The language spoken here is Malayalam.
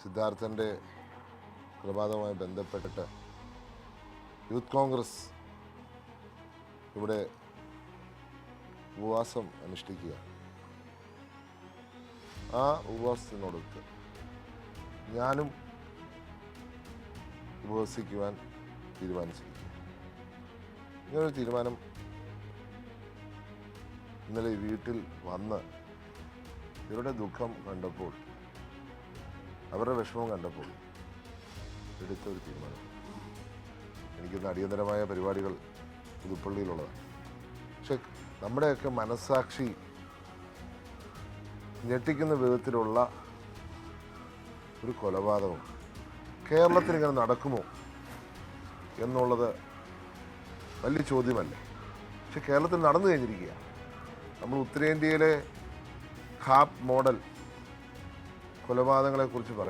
സിദ്ധാർത്ഥൻ്റെ കൊലപാതകവുമായി ബന്ധപ്പെട്ടിട്ട് യൂത്ത് കോൺഗ്രസ് ഇവിടെ ഉപവാസം അനുഷ്ഠിക്കുക. ആ ഉപവാസത്തിനോടൊത്ത് ഞാനും ഉപവസിക്കുവാൻ തീരുമാനിച്ചിരിക്കുന്നു. ഇങ്ങനൊരു തീരുമാനം ഇന്നലെ വീട്ടിൽ വന്ന് ഇവരുടെ ദുഃഖം കണ്ടപ്പോൾ, അവരുടെ വിഷമം കണ്ടപ്പോൾ എടുത്തൊരു തീരുമാനം. എനിക്കിന്ന് അടിയന്തരമായ പരിപാടികൾ പുതുപ്പള്ളിയിലുള്ളതാണ്. പക്ഷെ നമ്മുടെയൊക്കെ മനസ്സാക്ഷി ഞെട്ടിക്കുന്ന വിധത്തിലുള്ള ഒരു കൊലപാതകം കേരളത്തിൽ ഇങ്ങനെ നടക്കുമോ എന്നുള്ളത് വലിയ ചോദ്യമല്ലേ. പക്ഷെ കേരളത്തിൽ നടന്നു കഴിഞ്ഞിരിക്കുക. നമ്മൾ ഉത്തരേന്ത്യയിലെ ഖാപ്പ് മോഡൽ കൊലപാതകങ്ങളെക്കുറിച്ച് പറയും.